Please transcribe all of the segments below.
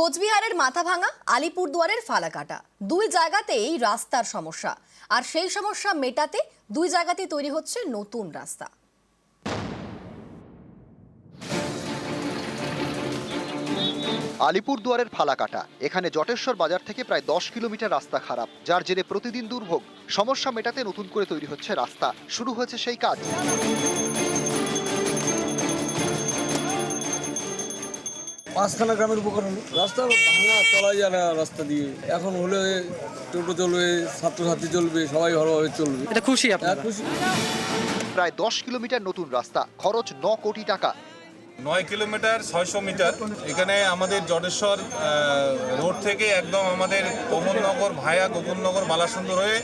কোচবিহারের মাথাভাঙা, আলিপুরদুয়ারের ফালাকাটা দুই জায়গাতেই রাস্তার সমস্যা, আর সেই সমস্যা মেটাতে দুই জায়গাতেই তৈরি হচ্ছে নতুন রাস্তা। আলিপুরদুয়ারের ফালাকাটা, এখানে জটেশ্বর বাজার থেকে প্রায় 10 কিলোমিটার রাস্তা খারাপ, যার জেরে প্রতিদিন দুর্ভোগ। সমস্যা মেটাতে নতুন করে তৈরি হচ্ছে রাস্তা, শুরু হয়েছে সেই কাজ। পাঁচখানা গ্রামের উপকার হলো। রাস্তা ভাঙা, চলা যায় না রাস্তা দিয়ে। এখন হলে টোটো চলবে, ছাত্রছাত্রী চলবে, সবাই ভালোভাবে চলবে। এটা খুশি আপনারা? খুশি। প্রায় 10 কিলোমিটার নতুন রাস্তা, খরচ 9 কোটি টাকা। 9 কিলোমিটার 600 মিটার। এখানে আমাদের জটেশ্বর রোড থেকে একদম আমাদের গোপননগর ভায়া গোপননগর বালাসুন্দর হয়ে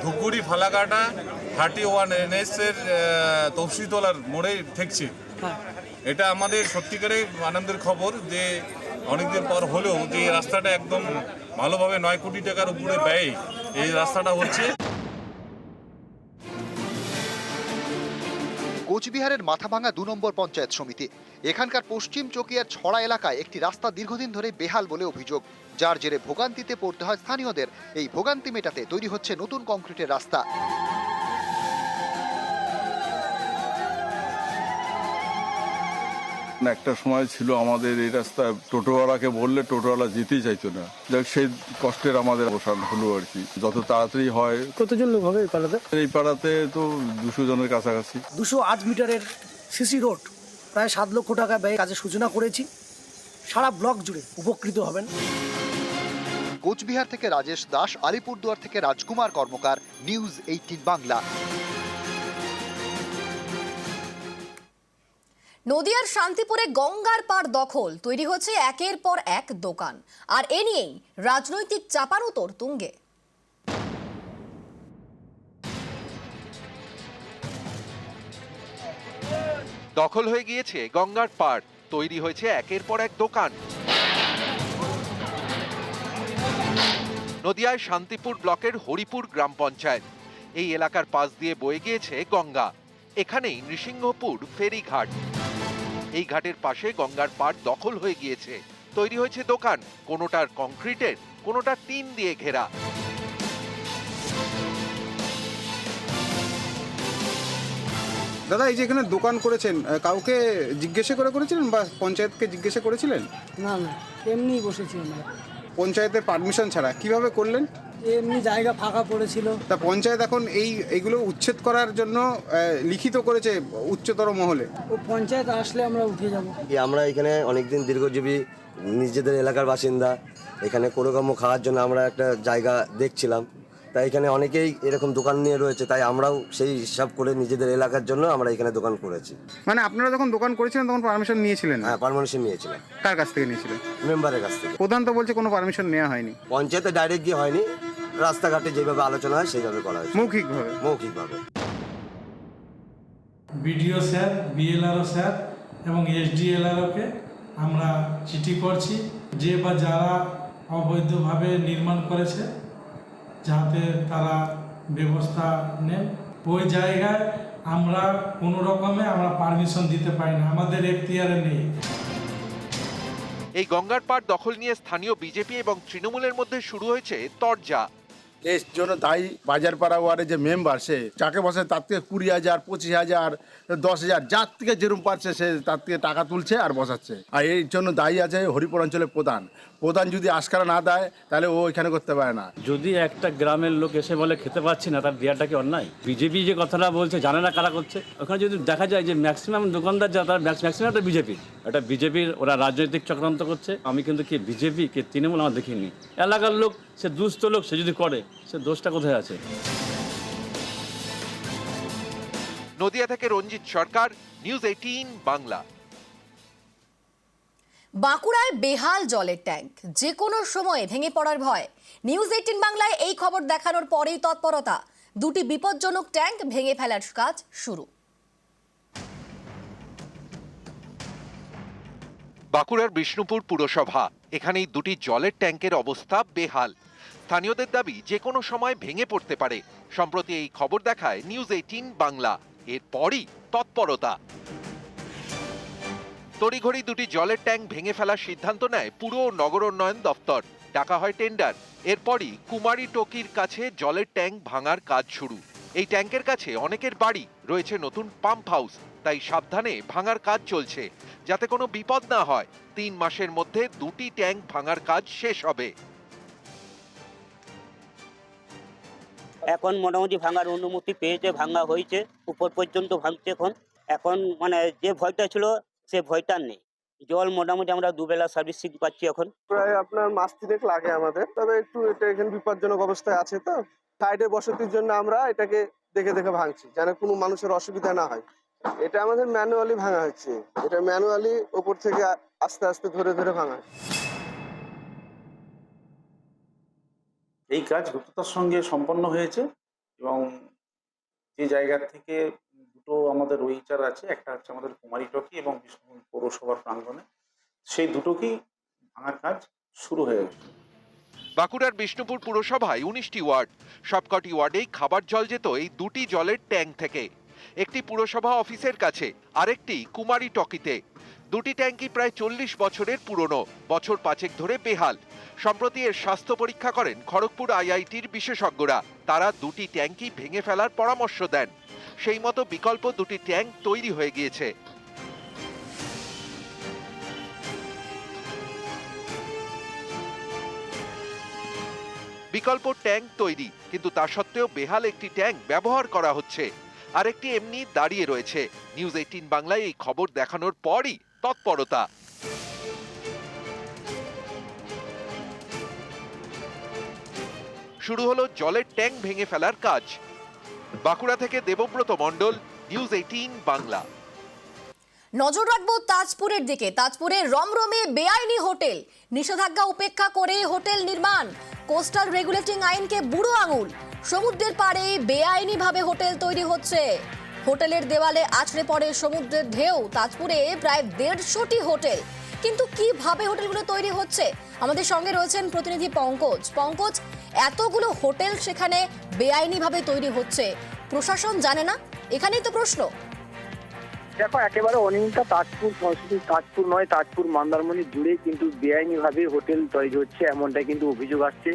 ধূপগুড়ি ফালাকাটা 31 NS এর তফসিতলার মোড়ে ঠেকছে। এটা আমাদের সত্যিকারের আনন্দের খবর যে অনেকদিন পর হলেও যে এই রাস্তাটা একদম ভালোভাবে 9 কোটি টাকার উপরে ব্যয়ে এই রাস্তাটা হচ্ছে। কোচবিহারের মাথাভাঙা 2 নম্বর পঞ্চায়েত সমিতি, এখানকার পশ্চিম চকিয়ার ছড়া এলাকায় একটি রাস্তা দীর্ঘদিন ধরে বেহাল বলে অভিযোগ, যার জেরে ভোগান্তিতে পড়তে হয় স্থানীয়দের। এই ভোগান্তি মেটাতে তৈরি হচ্ছে নতুন কংক্রিটের রাস্তা। একটা সময় ছিল আমাদের এই রাস্তা টোটোওয়ালাকে বললে টোটোওয়ালা যেতেই চাইতো না। যাক, সেই কষ্টের আমাদের অবসান হলো আর কি। যত তাড়াতাড়ি হয়। কতজন লোক হবে এই পাড়াতে? এই পাড়াতে তো 200 জনের কাছাকাছি। 208 মিটারের সিসি রোড প্রায় 7 লক্ষ টাকা ব্যয়ে কাজের সূচনা করেছি। সারা ব্লক জুড়ে উপকৃত হবেন। কোচবিহার থেকে রাজেশ দাস, আলিপুরদুয়ার থেকে রাজকুমার কর্মকার, নিউজ 18 বাংলা। নদিয়ার শান্তিপুরে গঙ্গার পাড় দখল, তৈরি হচ্ছে একের পর এক দোকান, আর এ নিয়েই রাজনৈতিক চাপানোতর তুঙ্গে। দখল হয়ে গিয়েছে গঙ্গার পাড়, তৈরি হয়েছে একের পর এক দোকান। নদিয়ায় শান্তিপুর ব্লকের হরিপুর গ্রাম পঞ্চায়েত, এই এলাকার পাশ দিয়ে বয়ে গিয়েছে গঙ্গা। এখানেই নৃসিংহপুর ফেরিঘাট। এই ঘাটের পাশে গঙ্গার পাড় দখল হয়ে গিয়েছে, তৈরি হয়েছে দোকান, কোনোটার কংক্রিটের, কোনোটা টিন দিয়ে ঘেরা। দাদা, এই যে এখানে দোকান করেছেন, কাউকে জিজ্ঞাসা করে করেছিলেন বা পঞ্চায়েতকে জিজ্ঞাসা করেছিলেন? না না, এমনি বসেছি আমরা। পঞ্চায়েতের পারমিশন ছাড়া কিভাবে করলেন? এমনি জায়গা ফাঁকা পড়েছিল। তা পঞ্চায়েত এখন এইগুলো উচ্ছেদ করার জন্য লিখিত করেছে উচ্চতর মহলে। ও পঞ্চায়েত আসলে আমরা উঠে যাব। আমরা এখানে অনেকদিন দীর্ঘজীবী, নিজেদের এলাকার বাসিন্দা। এখানে কোনো কর্ম খাওয়ার জন্য আমরা একটা জায়গা দেখছিলাম, তাই এখানে অনেকেই এরকম দোকান নিয়ে রয়েছে, তাই আমরাও সেই হিসাব করে নিজেদের এলাকার জন্য আমরা এখানে দোকান করেছি। মানে আপনারা যখন দোকান করেছিলেন তখন পারমিশন নিয়েছিলেন? হ্যাঁ, পারমিশন নিয়েছিলাম। কার কাছ থেকে নিয়েছিলেন? মেম্বারের কাছ থেকে। প্রধান তো বলছে কোনো পারমিশন নেওয়া হয়নি। পঞ্চায়েতে ডাইরেক্ট গিয়ে হয়নি, রাস্তাঘাটে যেভাবে আলোচনা হয় সেইভাবে করা হয়েছে, মৌখিকভাবে। বিডিও স্যার, বিএলআরও স্যার এবং এসডিএলআরওকে আমরা চিঠি করছি যে বা যারা অবৈধভাবে নির্মাণ করেছে যাতে তারা ব্যবস্থা নেন। ওই জায়গায় আমরা কোনো রকমে আমরা পারমিশন দিতে পারি না, আমাদের এখতিয়ারে নেই। এই গঙ্গার পাড় দখল নিয়ে স্থানীয় বিজেপি এবং তৃণমূলের মধ্যে শুরু হয়েছে তরজা। এর জন্য দায়ী বাজারপাড়া ওয়ার্ডের যে মেম্বার, সে যাকে বসে তার থেকে 20,000, 25,000, 10,000, যার থেকে যেরকম পারছে সে তার থেকে টাকা তুলছে আর বসাচ্ছে। আর এই জন্য দায়ী আছে হরিপুর অঞ্চলের প্রধান যদি আশকারা না দেয় তাহলে ও এখানে করতে পারে না। যদি একটা গ্রামের লোক এসে বলে খেতে পাচ্ছি না, তার দেওয়াটা কি অন্যায়? বিজেপি যে কথাটা বলছে জানে না কারা করছে। ওখানে যদি দেখা যায় যে ম্যাক্সিমাম দোকানদার যা, তার ম্যাক্সিমাম বিজেপির ওরা রাজনৈতিক চক্রান্ত করছে। আমি কিন্তু কে বিজেপি কে তৃণমূল আমার দেখিনি। এলাকার লোক, সে দুস্থ লোক, সে যদি করে, সে দোষটা কোথায় আছে? নদিয়া থেকে রঞ্জিত সরকার, নিউজ 18 বাংলা। বাঁকুড়ায় বেহাল জলের ট্যাঙ্ক, যে কোনো সময়ে ভেঙে পড়ার ভয়। নিউজ 18 বাংলায় এই খবর দেখানোর পরেই তৎপরতা। দুটি বিপজ্জনক ট্যাঙ্ক ভেঙে ফেলার কাজ শুরু। বাঁকুড়ার বিষ্ণুপুর পুরসভা, এখানেই দুটি জলের ট্যাঙ্কের অবস্থা বেহাল। স্থানীয়দের দাবি যে কোনো সময় ভেঙে পড়তে পারে। সম্প্রতি এই খবর দেখায় নিউজ 18 বাংলা, এরপরই তৎপরতা। তড়িঘড়ি দুটি জলের ট্যাঙ্ক ভেঙে ফেলার সিদ্ধান্ত নেয় পুর ও নগর উন্নয়ন দপ্তর। ডাকা হয় টেন্ডার। এরপরই কুমারী টকির কাছে জলের ট্যাঙ্ক ভাঙার কাজ শুরু। এই ট্যাঙ্কের কাছে অনেকের বাড়ি, রয়েছে নতুন পাম্প হাউস, তাই সাবধানে ভাঙার কাজ চলছে যাতে কোনো বিপদ না হয়। 3 মাসের মধ্যে দুটি ট্যাঙ্ক ভাঙার কাজ শেষ হবে। এখন মোটামুটি ভাঙার অনুমতি পেয়েছে, ভাঙা হয়েছে, উপর পর্যন্ত ভাঙছে। এখন মানে যে ভয়টা ছিল সে ভয়টা নেই। জল মোটামুটি আমরা দুবেলা সার্ভিসিং পাচ্ছি। এখন প্রায় আপনার মাস 3 লাগে আমাদের, তবে একটু এটা এখানে বিপজ্জনক অবস্থায় আছে। তো সাইডে বসতির জন্য আমরা এটাকে দেখে দেখে ভাঙছি যেন কোনো মানুষের অসুবিধা না হয়। এটা আমাদের ম্যানুয়ালি ভাঙা হচ্ছে, এটা ম্যানুয়ালি উপর থেকে আস্তে আস্তে ধরে ধরে ভাঙা। এই কাজ দ্রুততার সঙ্গে সম্পন্ন হয়েছে এবং যে জায়গা থেকে দুটো আমাদের ওইচার আছে, একটা হচ্ছে আমাদের কুমারী টকি এবং বিষ্ণুপুর পৌরসভার প্রাঙ্গণে, সেই দুটোকেই ভাঙার কাজ শুরু হয়ে গেছে। বাঁকুড়ার বিষ্ণুপুর পুরসভায় 19টি ওয়ার্ড, সবকটি ওয়ার্ডেই খাবার জল যেত এই দুটি জলের ট্যাঙ্ক থেকে। একটি পুরসভা অফিসের কাছে, আরেকটি কুমারী টকিতে। দুটি ট্যাঙ্কই প্রায় 40 বছরের পুরনো, বছর 5 ধরে বেহাল। সম্প্রতি এর স্বাস্থ্য পরীক্ষা করেন খড়গপুর IITর বিশেষজ্ঞরা। তারা দুটি ট্যাঙ্কই ভেঙে ফেলার পরামর্শ দেন। সেই মতো বিকল্প দুটি ট্যাঙ্ক তৈরি হয়ে গিয়েছে। বিকল্প ট্যাঙ্ক তৈরি, কিন্তু তা সত্ত্বেও বেহাল একটি ট্যাঙ্ক ব্যবহার করা হচ্ছে, আরেকটি এমনি দাঁড়িয়ে রয়েছে। নিউজ 18 বাংলায় এই খবর দেখানোর পরই তৎপরতা। শুরু হলো জলের ট্যাঙ্ক ভেঙে ফেলার কাজ। বাঁকুড়া থেকে দেবব্রত মণ্ডল, নিউজ 18 বাংলা। নজর রাখবো তাজপুরের দিকে। তাজপুরে রমরমে বেআইনি হোটেল, নিষেধাজ্ঞা উপেক্ষা করে হোটেল নির্মাণ, কোস্টাল রেগুলেটিং আইনকে বুড়ো আঙুল। সমুদ্রের পাড়ে বেআইনিভাবে হোটেল তৈরি হচ্ছে। হোটেলের দেওয়ালে আছড়ে পড়ে সমুদ্রের ঢেউ। তাজপুরে প্রায় 150টি হোটেল, কিন্তু কিভাবে হোটেলগুলো তৈরি হচ্ছে? আমাদের সঙ্গে রয়েছেন প্রতিনিধি পঙ্কজ। পঙ্কজ, এতগুলো হোটেল সেখানে বেআইনিভাবে তৈরি হচ্ছে, প্রশাসন জানে না? এখানেই তো প্রশ্ন। দেখো, একেবারে অনিয়মিত তাজপুর, শুধু তাজপুর নয়, তাজপুর মন্দারমণি জুড়ে কিন্তু বেআইনিভাবে হোটেল তৈরি হচ্ছে, এমনটাই কিন্তু অভিযোগ আসছে।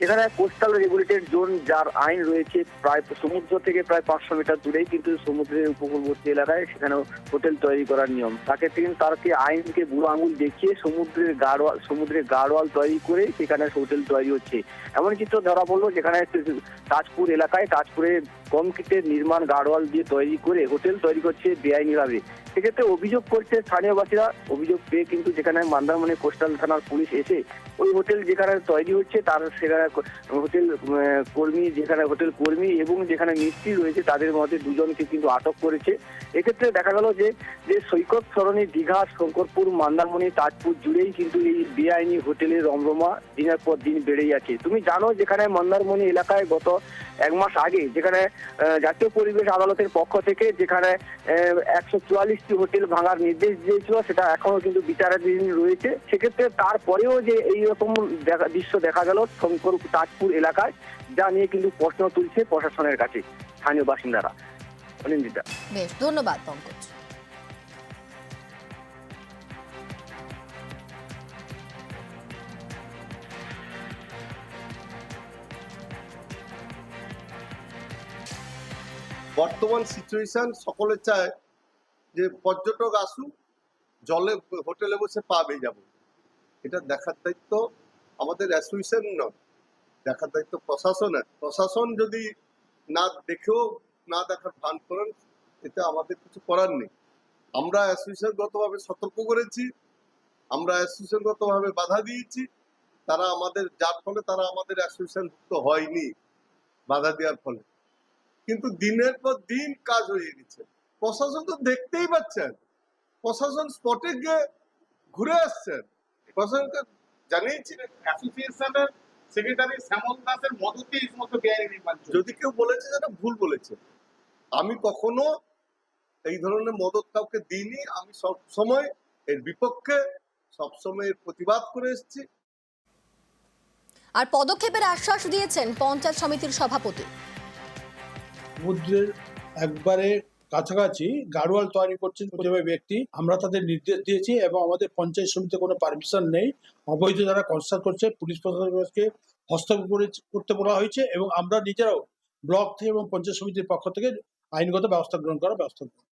এখানে কোস্টাল রেগুলেটেড জোন, যার আইন রয়েছে প্রায় সমুদ্র থেকে প্রায় 500 মিটার দূরেই কিন্তু সমুদ্রের উপকূলবর্তী এলাকায় সেখানে হোটেল তৈরি করার নিয়ম। তাকে আইনকে বুড়ো আঙুল দেখিয়ে সমুদ্রের গাড়োয়াল তৈরি করে সেখানে হোটেল তৈরি হচ্ছে। এমন চিত্র ধরা পড়লো যেখানে তাজপুর এলাকায়, তাজপুরে কংক্রিটের নির্মাণ গাড়োয়াল দিয়ে তৈরি করে হোটেল তৈরি করছে বেআইনিভাবে। সেক্ষেত্রে অভিযোগ করছে স্থানীয়বাসীরা। অভিযোগ পেয়ে কিন্তু যেখানে মন্দারমণি কোস্টাল থানার পুলিশ এসে ওই হোটেল যেখানে তৈরি হচ্ছে তার সেখানে হোটেল কর্মী এবং যেখানে মিস্ত্রি রয়েছে তাদের মধ্যে 2জনকে কিন্তু আটক করেছে। এক্ষেত্রে দেখা গেল যে সৈকত সরণি, দীঘা, শঙ্করপুর, মন্দারমণি, তাজপুর জুড়েই কিন্তু এই বেআইনি হোটেলের রমরমা দিনের পর দিন বেড়েই আছে। তুমি জানো, যেখানে মন্দারমণি এলাকায় গত 1 মাস আগে যেখানে জাতীয় পরিবেশ আদালতের পক্ষ থেকে যেখানে 144টি হোটেল ভাঙার নির্দেশ দিয়েছিল, সেটা এখনো কিন্তু বিচারাধীন রয়েছে। সেক্ষেত্রে তারপরেও যে এইরকম দৃশ্য দেখা গেল তাজপুর এলাকায়, যা নিয়ে কিন্তু প্রশ্ন তুলছে প্রশাসনের কাছে স্থানীয় বাসিন্দারা। অনিন্দিতা, বেশ, ধন্যবাদ পঙ্কজ। বর্তমান সিচুয়েশন, সকলে চায় যে পর্যটক আসুক, জলে হোটেলে বসে পা যাব। এটা দেখার দায়িত্ব আমাদের অ্যাসোসিয়েশন নয়, দেখার দায়িত্ব প্রশাসনের। প্রশাসন যদি না দেখেও না দেখার ভান করেন, এতে আমাদের কিছু করার নেই। আমরা অ্যাসোসিয়েশনগতভাবে সতর্ক করেছি, আমরা অ্যাসোসিয়েশনগতভাবে বাধা দিয়েছি, যার ফলে তারা আমাদের অ্যাসোসিয়েশনভুক্ত হয়নি বাধা দেওয়ার ফলে। কিন্তু দিনের পর দিন কাজ হয়ে গেছে। প্রশাসন তো দেখতেই পাচ্ছেন, প্রশাসন স্পটে গিয়ে ঘুরে আসছেন। প্রশাসনকে জানিয়েছি, অ্যাসোসিয়েশনের সেক্রেটারি শ্যামল দাসের মদতে এই সমস্ত বেআইনি নির্মাণ। যদি কেউ বলেছে যেটা ভুল বলেছে, আমি কখনো এই ধরনের মদত কাউকে দিইনি। আমি সবসময় এর বিপক্ষে, সবসময় এর প্রতিবাদ করে এসেছি। আর পদক্ষেপের আশ্বাস দিয়েছেন পঞ্চায়েত সমিতির সভাপতি। সমুদ্রের একবারে কাছাকাছি গাড়োয়াল তৈরি করছেন প্রতিভাবান ব্যক্তি, আমরা তাদের নির্দেশ দিয়েছি এবং আমাদের পঞ্চায়েত সমিতিতে কোনো পারমিশন নেই, অবৈধ যারা কনস্ট্রাক্ট করছে পুলিশ প্রশাসনকে হস্তক্ষেপ করতে বলা হয়েছে এবং আমরা নিজেরাও ব্লক থেকে এবং পঞ্চায়েত সমিতির পক্ষ থেকে আইনগত ব্যবস্থা গ্রহণ করার ব্যবস্থা করব।